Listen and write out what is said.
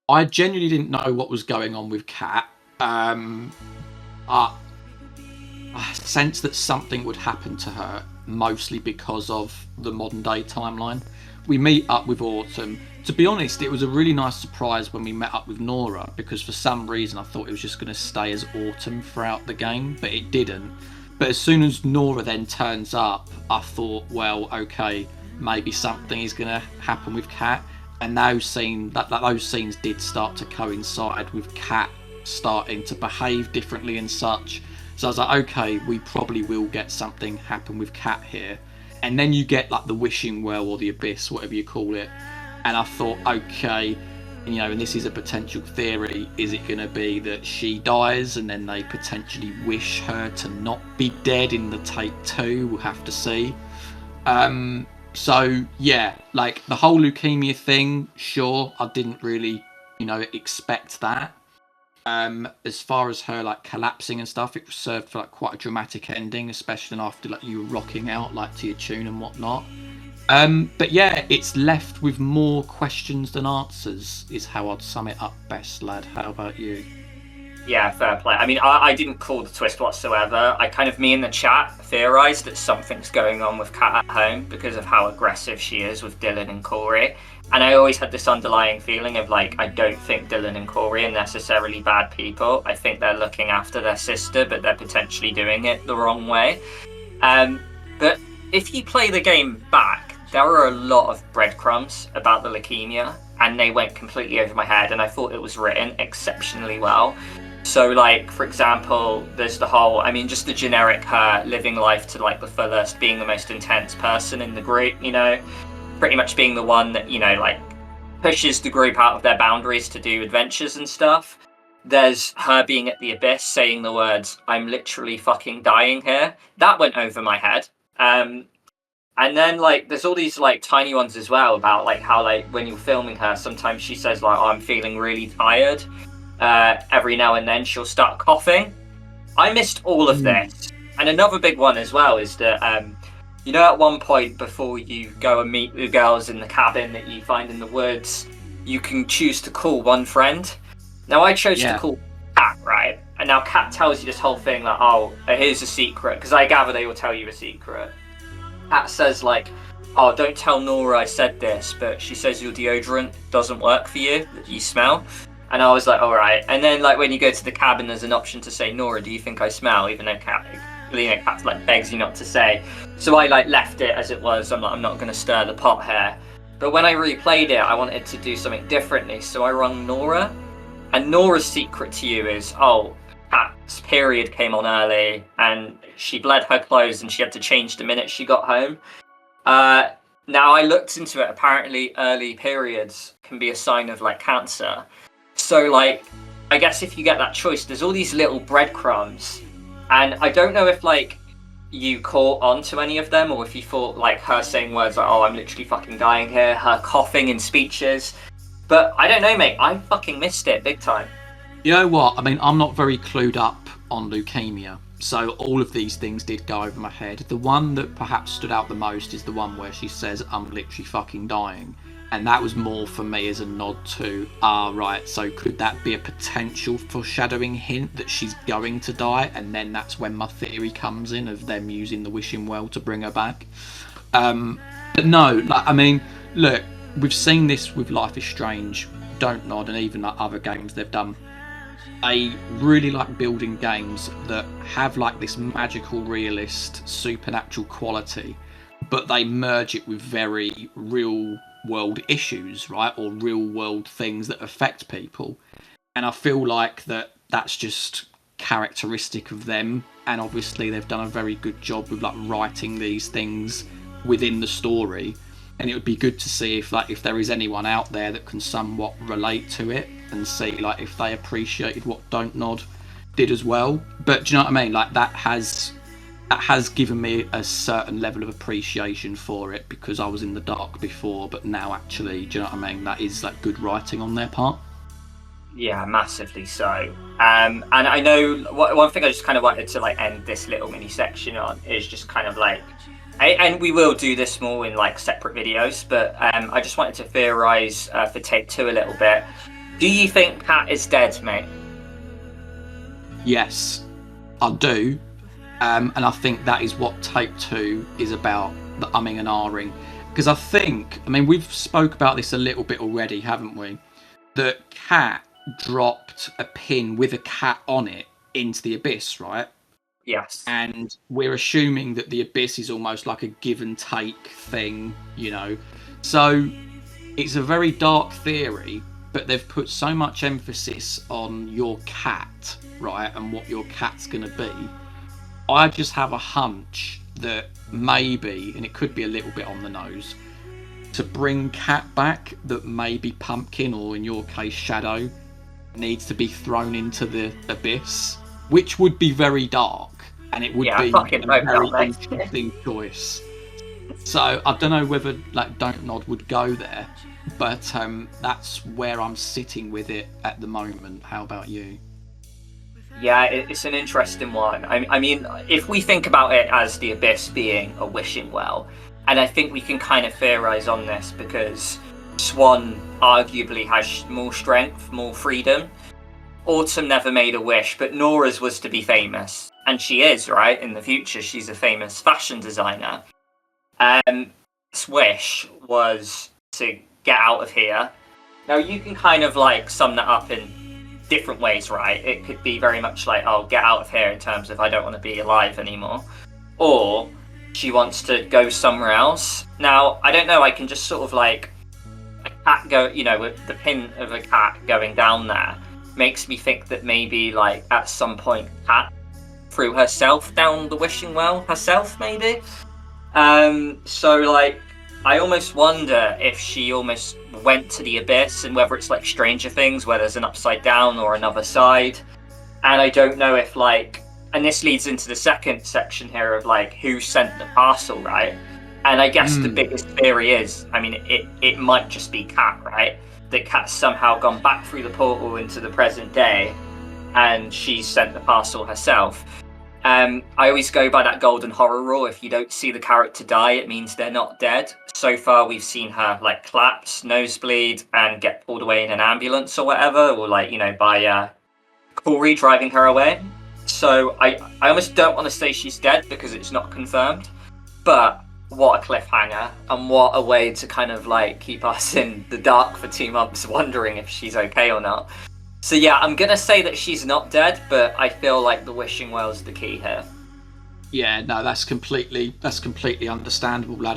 I genuinely didn't know what was going on with Kat. I, I sensed that something would happen to her, mostly because of the modern day timeline. We meet up with Autumn. To be honest, it was a really nice surprise when we met up with Nora, because for some reason I thought it was just going to stay as Autumn throughout the game, but it didn't. But as soon as Nora then turns up, I thought, well, okay, maybe something is going to happen with Kat. And those scenes did start to coincide with Kat starting to behave differently and such. So I was like, okay, we probably will get something happen with Kat here. And then you get like the wishing well or the abyss, whatever you call it. And I thought, okay, and this is a potential theory. Is it going to be that she dies and then they potentially wish her to not be dead in the take two? We'll have to see. So yeah, like the whole leukemia thing, sure, I didn't really, expect that. As far as her like collapsing and stuff, it served for like quite a dramatic ending, especially after like you were rocking out like to your tune and whatnot. But yeah, it's left with more questions than answers, is how I'd sum it up best, lad. How about you? Yeah, fair play. I mean, I didn't call the twist whatsoever. Me in the chat theorised that something's going on with Kat at home because of how aggressive she is with Dylan and Corey. And I always had this underlying feeling of like, I don't think Dylan and Corey are necessarily bad people. I think they're looking after their sister, but they're potentially doing it the wrong way. But if you play the game back, there are a lot of breadcrumbs about the leukemia, and they went completely over my head, and I thought it was written exceptionally well. So, like, for example, there's the whole, just the generic her living life to, like, the fullest, being the most intense person in the group, pretty much being the one that, like, pushes the group out of their boundaries to do adventures and stuff. There's her being at the abyss, saying the words, "I'm literally fucking dying here." That went over my head. And then, like, there's all these, like, tiny ones as well about, like, how, like, when you're filming her, sometimes she says, like, "Oh, I'm feeling really tired." Every now and then she'll start coughing. I missed all of this. And another big one as well is that, at one point before you go and meet the girls in the cabin that you find in the woods, you can choose to call one friend. Now, I chose to call Kat, right? And now Kat tells you this whole thing, like, oh, here's a secret, because I gather they will tell you a secret. Kat says, like, oh, don't tell Nora I said this, but she says your deodorant doesn't work for you, that you smell. And I was like, all right. And then, like, when you go to the cabin, there's an option to say, Nora, do you think I smell? Even though Kat like begs you not to say. So I like left it as it was. I'm not going to stir the pot here. But when I replayed it, I wanted to do something differently. So I rung Nora, and Nora's secret to you is, oh, Kat's period came on early, and she bled her clothes, and she had to change the minute she got home. Now I looked into it. Apparently, early periods can be a sign of like cancer. So, like, I guess if you get that choice, there's all these little breadcrumbs, and I don't know if, like, you caught on to any of them, or if you thought, like, her saying words like, oh, I'm literally fucking dying here, her coughing in speeches, but I don't know, mate, I fucking missed it big time. You know what? I'm not very clued up on leukemia, so all of these things did go over my head. The one that perhaps stood out the most is the one where she says, I'm literally fucking dying. And that was more for me as a nod to, right, so could that be a potential foreshadowing hint that she's going to die? And then that's when my theory comes in of them using the wishing well to bring her back. But no, look, we've seen this with Life is Strange, Don't Nod, and even like other games they've done. I really like building games that have like this magical, realist, supernatural quality, but they merge it with very real world issues, right, or real world things that affect people. And I feel like that's just characteristic of them, and obviously they've done a very good job with like writing these things within the story. And it would be good to see if there is anyone out there that can somewhat relate to it and see like if they appreciated what Don't Nod did as well. But do you know what I mean? Like that has given me a certain level of appreciation for it, because I was in the dark before, but now actually, do you know what I mean? That is like good writing on their part. Yeah, massively so. And I know one thing I just kind of wanted to like end this little mini section on is just kind of like, and we will do this more in like separate videos, but I just wanted to theorize for take two a little bit. Do you think Kat is dead, mate? Yes, I do. And I think that is what tape 2 is about, the umming and ahhing. Because I mean, we've spoke about this a little bit already, haven't we? That Kat dropped a pin with a cat on it into the abyss, right? Yes. And we're assuming that the abyss is almost like a give and take thing, you know. So it's a very dark theory, but they've put so much emphasis on your cat, right, and what your cat's going to be. I just have a hunch that maybe, and it could be a little bit on the nose, to bring Cat back, that maybe Pumpkin, or in your case Shadow, needs to be thrown into the abyss, which would be very dark, and it would be a very interesting choice. So I don't know whether like Don't Nod would go there, but that's where I'm sitting with it at the moment. How about you? Yeah, it's an interesting one. I mean, if we think about it as the abyss being a wishing well, and I think we can kind of theorize on this because Swan arguably has more strength, more freedom. Autumn never made a wish, but Nora's was to be famous, and she is, right? In the future, she's a famous fashion designer. This wish was to get out of here. Now, you can kind of like sum that up in different ways, right? It could be very much like, oh, get out of here in terms of I don't want to be alive anymore. Or she wants to go somewhere else. Now, I don't know, I can just sort of like a cat go, you know, with the pin of a cat going down there makes me think that maybe like at some point Cat threw herself down the wishing well herself, maybe. So like I almost wonder if she almost went to the abyss, and whether it's like Stranger Things where there's an upside down or another side. And I don't know if like, and this leads into the second section here of like who sent the parcel, right? And I guess the biggest theory is, I mean, it might just be Cat, right? That Cat's somehow gone back through the portal into the present day and she sent the parcel herself. I always go by that golden horror rule. If you don't see the character die, it means they're not dead. So far, we've seen her like collapse, nosebleed, and get pulled away in an ambulance or whatever, or like, you know, by Corey driving her away. So I almost don't want to say she's dead because it's not confirmed. But what a cliffhanger, and what a way to kind of like keep us in the dark for 2 months wondering if she's okay or not. So yeah, I'm gonna say that she's not dead, but I feel like the wishing well's the key here. Yeah, no, that's completely understandable, lad.